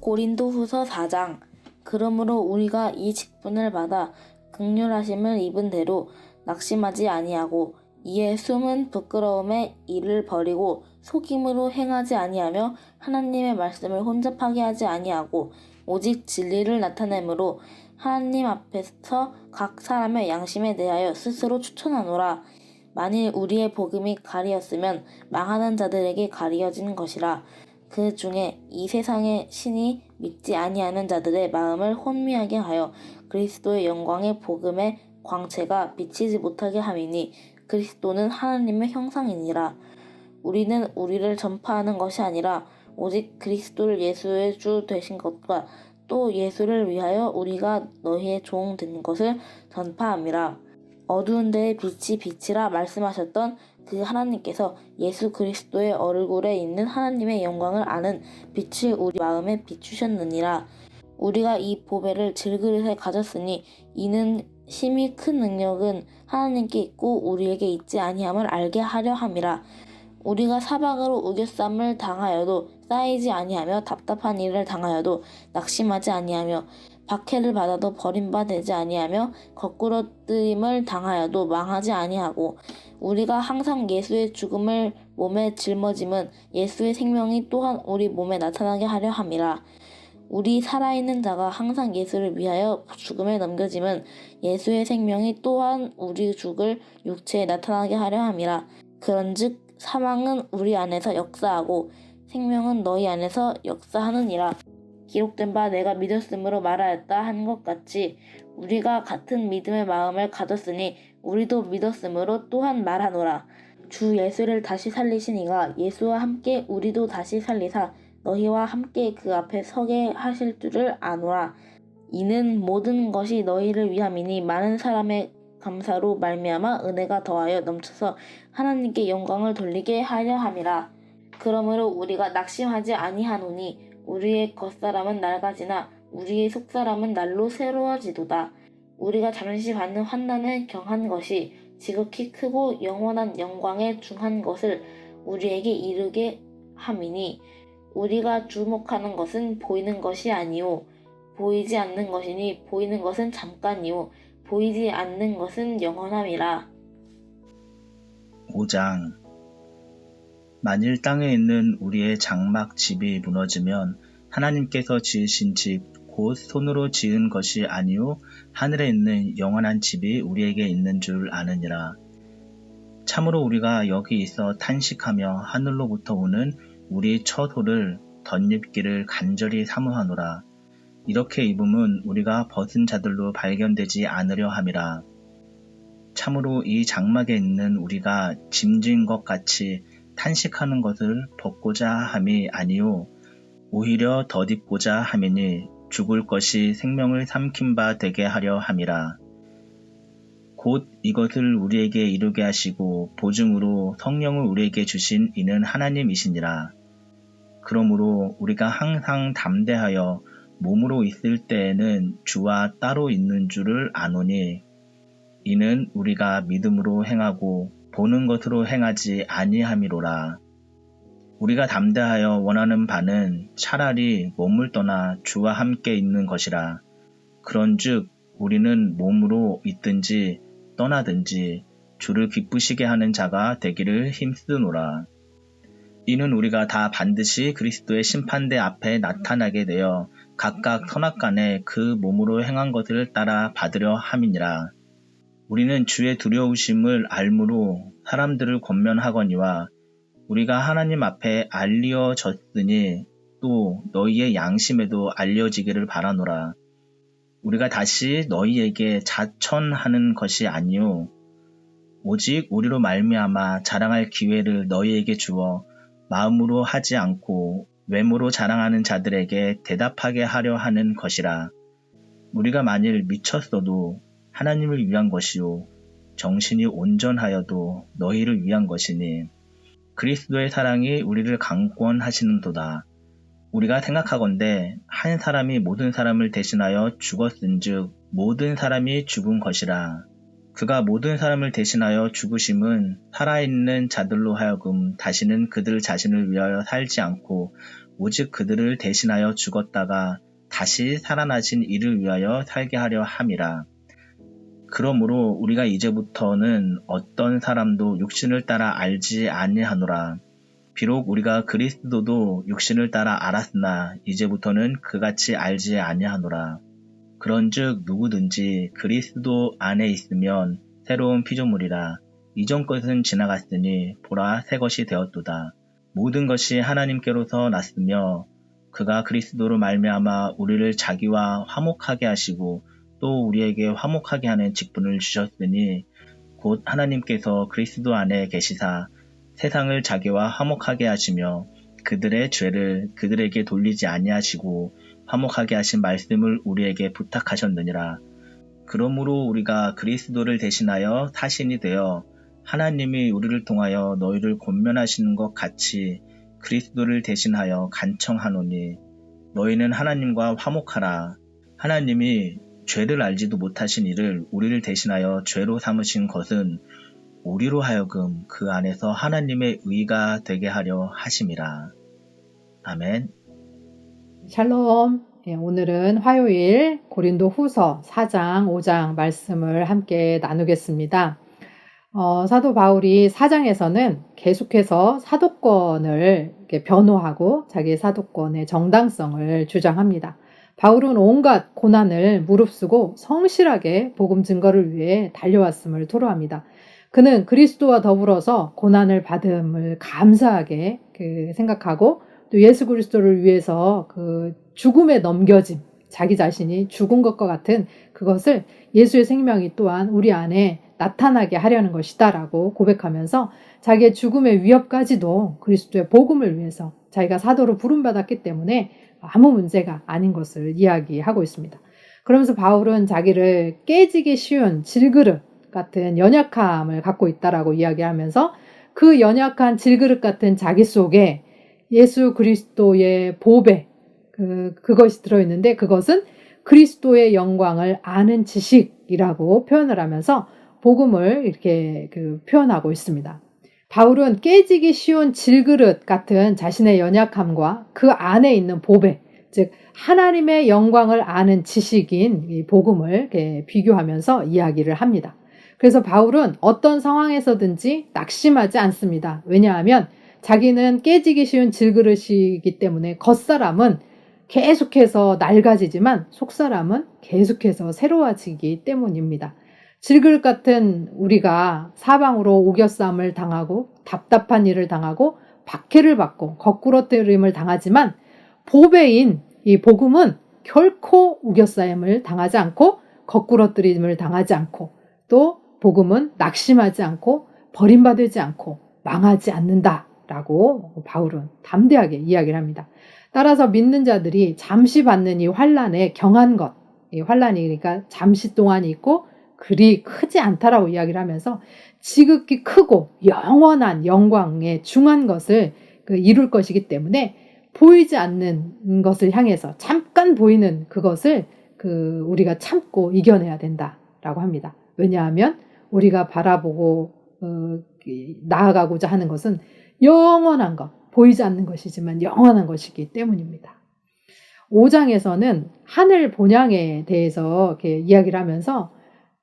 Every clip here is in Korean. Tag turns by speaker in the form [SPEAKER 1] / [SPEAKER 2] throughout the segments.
[SPEAKER 1] 고린도후서 4장. 그러므로 우리가 이 직분을 받아 긍휼하심을 입은 대로 낙심하지 아니하고 이에 숨은 부끄러움의 일을 버리고 속임으로 행하지 아니하며 하나님의 말씀을 혼잡하게 하지 아니하고 오직 진리를 나타내므로 하나님 앞에서 각 사람의 양심에 대하여 스스로 추천하노라. 만일 우리의 복음이 가리었으면 망하는 자들에게 가리어진 것이라. 그 중에 이 세상의 신이 믿지 아니하는 자들의 마음을 혼미하게 하여 그리스도의 영광의 복음의 광채가 비치지 못하게 함이니 그리스도는 하나님의 형상이니라. 우리는 우리를 전파하는 것이 아니라 오직 그리스도를 예수의 주 되신 것과 또 예수를 위하여 우리가 너희의 종 된 것을 전파함이라. 어두운 데에 빛이 비치라 말씀하셨던 그 하나님께서 예수 그리스도의 얼굴에 있는 하나님의 영광을 아는 빛을 우리 마음에 비추셨느니라. 우리가 이 보배를 질그릇에 가졌으니 이는 심히 큰 능력은 하나님께 있고 우리에게 있지 아니함을 알게 하려 함이라. 우리가 사방으로 우겨쌈을 당하여도 쌓이지 아니하며 답답한 일을 당하여도 낙심하지 아니하며 박해를 받아도 버림받지 아니하며 거꾸러뜨림을 당하여도 망하지 아니하고 우리가 항상 예수의 죽음을 몸에 짊어짐은 예수의 생명이 또한 우리 몸에 나타나게 하려 함이라. 우리 살아있는 자가 항상 예수를 위하여 죽음에 넘겨짐은 예수의 생명이 또한 우리 죽을 육체에 나타나게 하려 함이라. 그런즉 사망은 우리 안에서 역사하고 생명은 너희 안에서 역사하느니라. 기록된 바 내가 믿었으므로 말하였다 한 것 같이 우리가 같은 믿음의 마음을 가졌으니 우리도 믿었으므로 또한 말하노라. 주 예수를 다시 살리신 이가 예수와 함께 우리도 다시 살리사 너희와 함께 그 앞에 서게 하실 줄을 아노라. 이는 모든 것이 너희를 위함이니 많은 사람의 감사로 말미암아 은혜가 더하여 넘쳐서 하나님께 영광을 돌리게 하려 함이라. 그러므로 우리가 낙심하지 아니하노니 우리의 겉사람은 낡아지나 우리의 속사람은 날로 새로워지도다. 우리가 잠시 받는 환난은 경한 것이 지극히 크고 영원한 영광에 중한 것을 우리에게 이르게 함이니 우리가 주목하는 것은 보이는 것이 아니오 보이지 않는 것이니 보이는 것은 잠깐이오 보이지 않는 것은 영원함이라.
[SPEAKER 2] 5장. 만일 땅에 있는 우리의 장막 집이 무너지면 하나님께서 지으신 집 곧 손으로 지은 것이 아니오 하늘에 있는 영원한 집이 우리에게 있는 줄 아느니라. 참으로 우리가 여기 있어 탄식하며 하늘로부터 오는 우리 처소를 덧입기를 간절히 사모하노라. 이렇게 입음은 우리가 벗은 자들로 발견되지 않으려 함이라. 참으로 이 장막에 있는 우리가 짐진 것 같이 탄식하는 것을 벗고자 함이 아니오 오히려 덧입고자 함이니 죽을 것이 생명을 삼킨 바 되게 하려 함이라. 곧 이것을 우리에게 이루게 하시고 보증으로 성령을 우리에게 주신 이는 하나님이시니라. 그러므로 우리가 항상 담대하여 몸으로 있을 때에는 주와 따로 있는 줄을 아노니 이는 우리가 믿음으로 행하고 보는 것으로 행하지 아니함이로라. 우리가 담대하여 원하는 바는 차라리 몸을 떠나 주와 함께 있는 것이라. 그런즉 우리는 몸으로 있든지 떠나든지 주를 기쁘시게 하는 자가 되기를 힘쓰노라. 이는 우리가 다 반드시 그리스도의 심판대 앞에 나타나게 되어 각각 선악간에 그 몸으로 행한 것을 따라 받으려 함이니라. 우리는 주의 두려우심을 알므로 사람들을 권면하거니와 우리가 하나님 앞에 알려졌으니 또 너희의 양심에도 알려지기를 바라노라. 우리가 다시 너희에게 자천하는 것이 아니오 오직 우리로 말미암아 자랑할 기회를 너희에게 주어 마음으로 하지 않고 외모로 자랑하는 자들에게 대답하게 하려 하는 것이라. 우리가 만일 미쳤어도 하나님을 위한 것이요 정신이 온전하여도 너희를 위한 것이니 그리스도의 사랑이 우리를 강권하시는도다. 우리가 생각하건대 한 사람이 모든 사람을 대신하여 죽었은즉 모든 사람이 죽은 것이라. 그가 모든 사람을 대신하여 죽으심은 살아있는 자들로 하여금 다시는 그들 자신을 위하여 살지 않고 오직 그들을 대신하여 죽었다가 다시 살아나신 이를 위하여 살게 하려 함이라. 그러므로 우리가 이제부터는 어떤 사람도 육신을 따라 알지 아니하노라. 비록 우리가 그리스도도 육신을 따라 알았으나 이제부터는 그같이 알지 아니하노라. 그런즉 누구든지 그리스도 안에 있으면 새로운 피조물이라. 이전 것은 지나갔으니 보라 새 것이 되었도다. 모든 것이 하나님께로서 났으며 그가 그리스도로 말미암아 우리를 자기와 화목하게 하시고 또 우리에게 화목하게 하는 직분을 주셨으니 곧 하나님께서 그리스도 안에 계시사 세상을 자기와 화목하게 하시며 그들의 죄를 그들에게 돌리지 아니하시고 화목하게 하신 말씀을 우리에게 부탁하셨느니라. 그러므로 우리가 그리스도를 대신하여 사신이 되어 하나님이 우리를 통하여 너희를 권면하시는 것 같이 그리스도를 대신하여 간청하노니 너희는 하나님과 화목하라. 하나님이 죄를 알지도 못하신 이를 우리를 대신하여 죄로 삼으신 것은 우리로 하여금 그 안에서 하나님의 의가 되게 하려 하심이라. 아멘.
[SPEAKER 3] 샬롬. 오늘은 화요일 고린도 후서 4장, 5장 말씀을 함께 나누겠습니다. 사도 바울이 4장에서는 계속해서 사도권을 이렇게 변호하고 자기의 사도권의 정당성을 주장합니다. 바울은 온갖 고난을 무릅쓰고 성실하게 복음 증거를 위해 달려왔음을 토로합니다. 그는 그리스도와 더불어서 고난을 받음을 감사하게 생각하고 또 예수 그리스도를 위해서 그 죽음에 넘겨짐, 자기 자신이 죽은 것과 같은 그것을 예수의 생명이 또한 우리 안에 나타나게 하려는 것이다 라고 고백하면서 자기의 죽음의 위협까지도 그리스도의 복음을 위해서 자기가 사도로 부름받았기 때문에 아무 문제가 아닌 것을 이야기하고 있습니다. 그러면서 바울은 자기를 깨지기 쉬운 질그릇 같은 연약함을 갖고 있다라고 이야기하면서 그 연약한 질그릇 같은 자기 속에 예수 그리스도의 보배, 그것이 들어있는데 그것은 그리스도의 영광을 아는 지식이라고 표현을 하면서 복음을 이렇게 표현하고 있습니다. 바울은 깨지기 쉬운 질그릇 같은 자신의 연약함과 그 안에 있는 보배, 즉 하나님의 영광을 아는 지식인 이 복음을 이렇게 비교하면서 이야기를 합니다. 그래서 바울은 어떤 상황에서든지 낙심하지 않습니다. 왜냐하면 자기는 깨지기 쉬운 질그릇이기 때문에 겉사람은 계속해서 낡아지지만 속사람은 계속해서 새로워지기 때문입니다. 질그릇 같은 우리가 사방으로 우겨싸움을 당하고 답답한 일을 당하고 박해를 받고 거꾸러뜨림을 당하지만 보배인 이 복음은 결코 우겨싸임을 당하지 않고 거꾸러뜨림을 당하지 않고 또 복음은 낙심하지 않고 버림받지 않고 망하지 않는다라고 바울은 담대하게 이야기를 합니다. 따라서 믿는 자들이 잠시 받는 이 환난에 경한 것, 이 환난이 그러니까 잠시 동안 있고 그리 크지 않다라고 이야기를 하면서 지극히 크고 영원한 영광에 중한 것을 이룰 것이기 때문에 보이지 않는 것을 향해서 잠깐 보이는 그것을 우리가 참고 이겨내야 된다라고 합니다. 왜냐하면 우리가 바라보고 나아가고자 하는 것은 영원한 것, 보이지 않는 것이지만 영원한 것이기 때문입니다. 5장에서는 하늘 본향에 대해서 이렇게 이야기를 하면서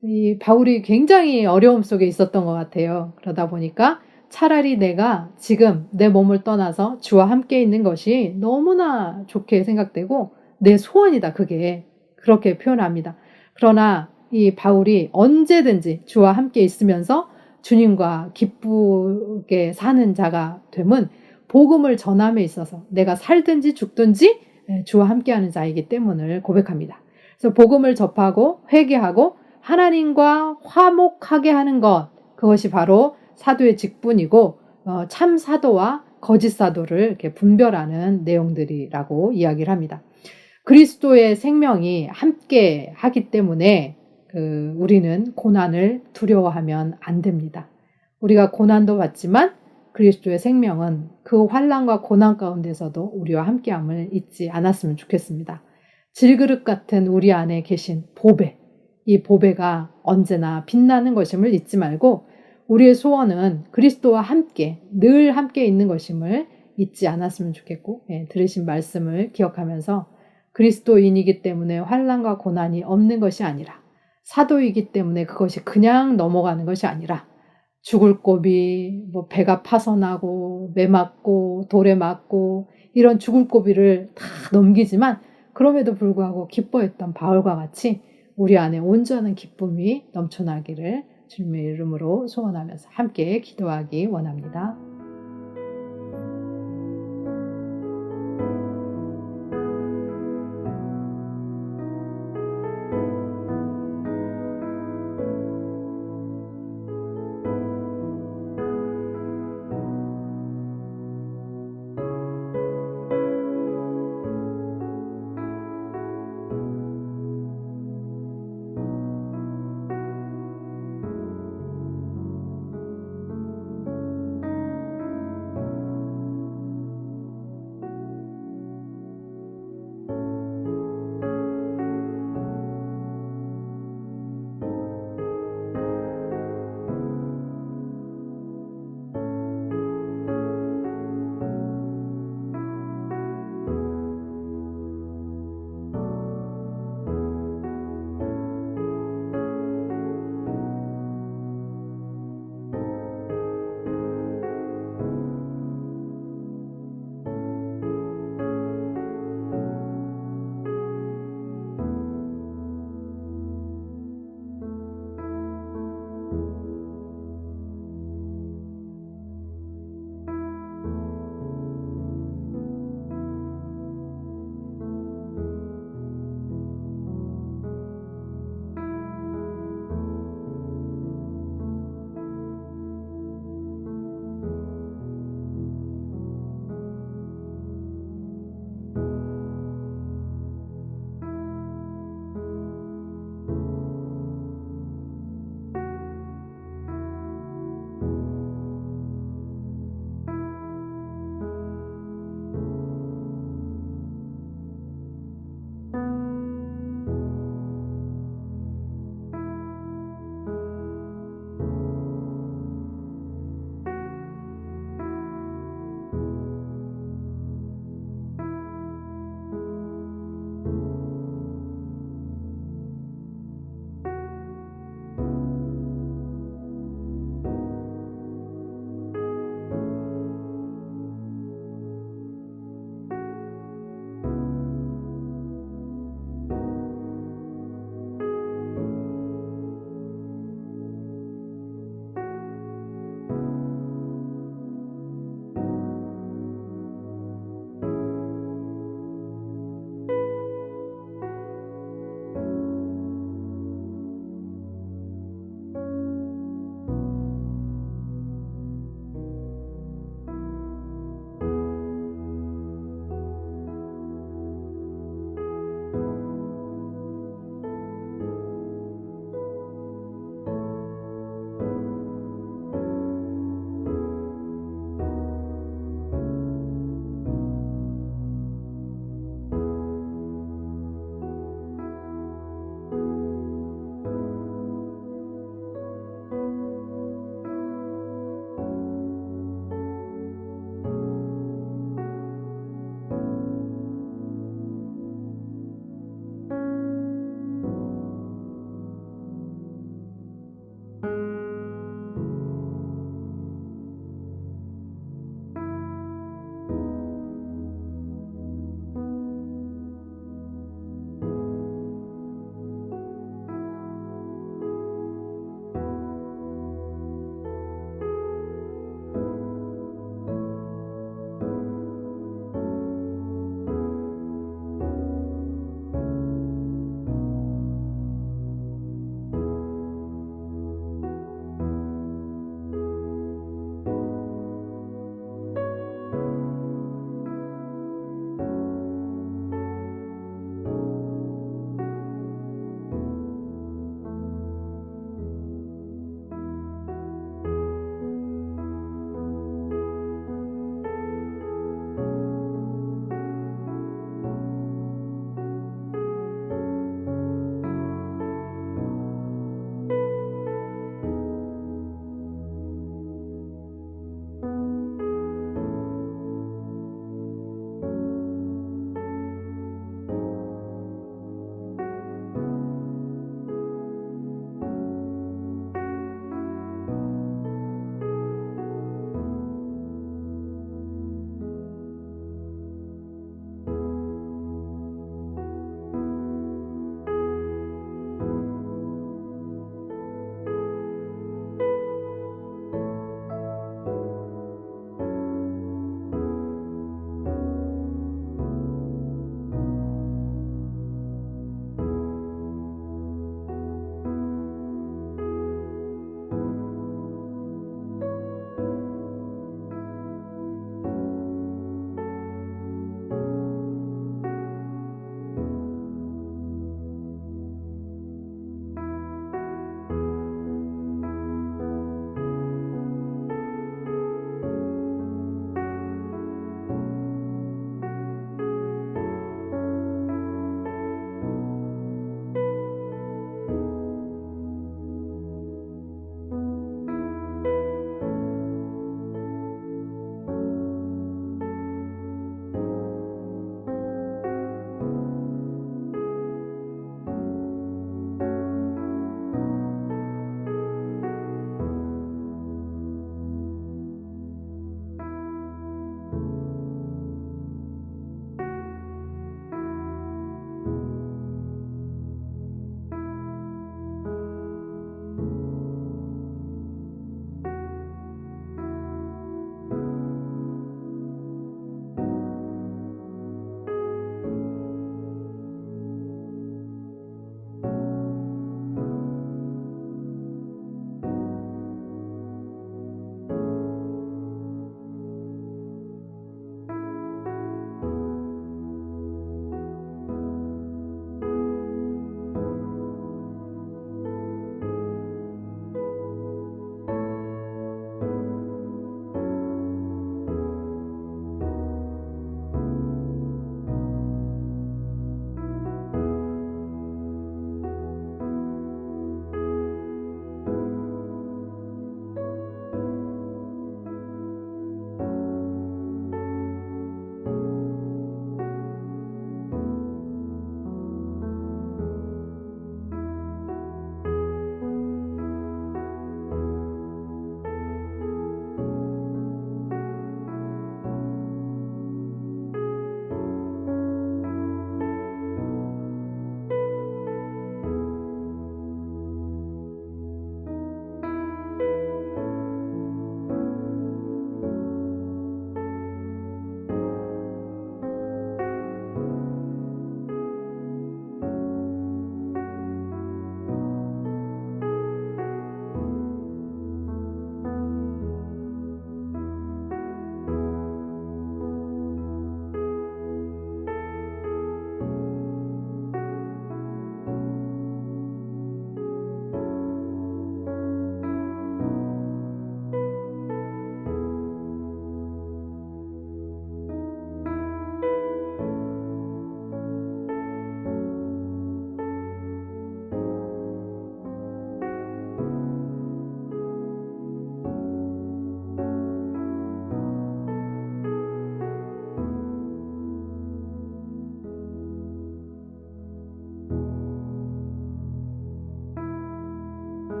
[SPEAKER 3] 이 바울이 굉장히 어려움 속에 있었던 것 같아요. 그러다 보니까 차라리 내가 지금 내 몸을 떠나서 주와 함께 있는 것이 너무나 좋게 생각되고 내 소원이다. 그게 그렇게 표현합니다. 그러나 이 바울이 언제든지 주와 함께 있으면서 주님과 기쁘게 사는 자가 됨은 복음을 전함에 있어서 내가 살든지 죽든지 주와 함께하는 자이기 때문을 고백합니다. 그래서 복음을 접하고 회개하고 하나님과 화목하게 하는 것, 그것이 바로 사도의 직분이고 참 사도와 거짓 사도를 이렇게 분별하는 내용들이라고 이야기를 합니다. 그리스도의 생명이 함께 하기 때문에 우리는 고난을 두려워하면 안 됩니다. 우리가 고난도 받지만 그리스도의 생명은 그 환난과 고난 가운데서도 우리와 함께함을 잊지 않았으면 좋겠습니다. 질그릇 같은 우리 안에 계신 보배, 이 보배가 언제나 빛나는 것임을 잊지 말고 우리의 소원은 그리스도와 함께 늘 함께 있는 것임을 잊지 않았으면 좋겠고, 들으신 말씀을 기억하면서 그리스도인이기 때문에 환난과 고난이 없는 것이 아니라, 사도이기 때문에 그것이 그냥 넘어가는 것이 아니라, 죽을 고비, 배가 파손하고 매 맞고 돌에 맞고 이런 죽을 고비를 다 넘기지만 그럼에도 불구하고 기뻐했던 바울과 같이 우리 안에 온전한 기쁨이 넘쳐나기를 주님의 이름으로 소원하면서 함께 기도하기 원합니다.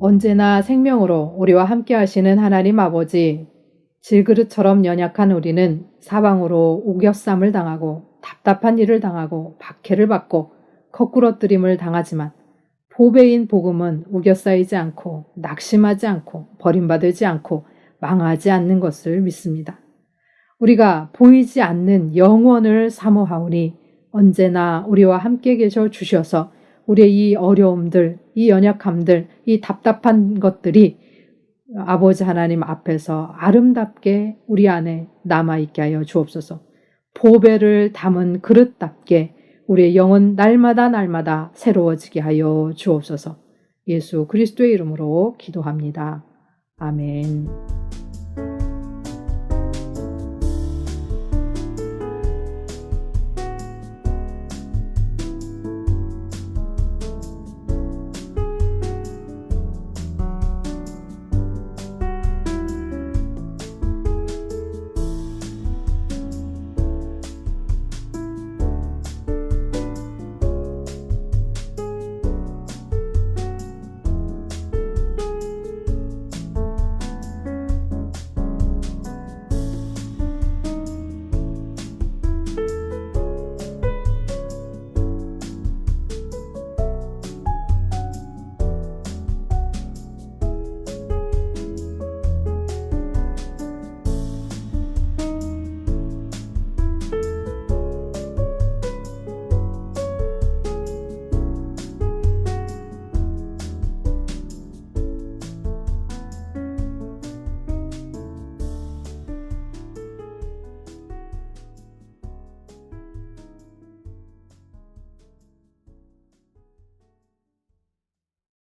[SPEAKER 3] 언제나 생명으로 우리와 함께 하시는 하나님 아버지, 질그릇처럼 연약한 우리는 사방으로 우겨쌈을 당하고 답답한 일을 당하고 박해를 받고 거꾸러뜨림을 당하지만 보배인 복음은 우겨싸이지 않고 낙심하지 않고 버림받지 않고 망하지 않는 것을 믿습니다. 우리가 보이지 않는 영원을 사모하오니 언제나 우리와 함께 계셔 주셔서 우리의 이 어려움들, 이 연약함들, 이 답답한 것들이 아버지 하나님 앞에서 아름답게 우리 안에 남아있게 하여 주옵소서. 보배를 담은 그릇답게 우리의 영은 날마다 새로워지게 하여 주옵소서. 예수 그리스도의 이름으로 기도합니다. 아멘.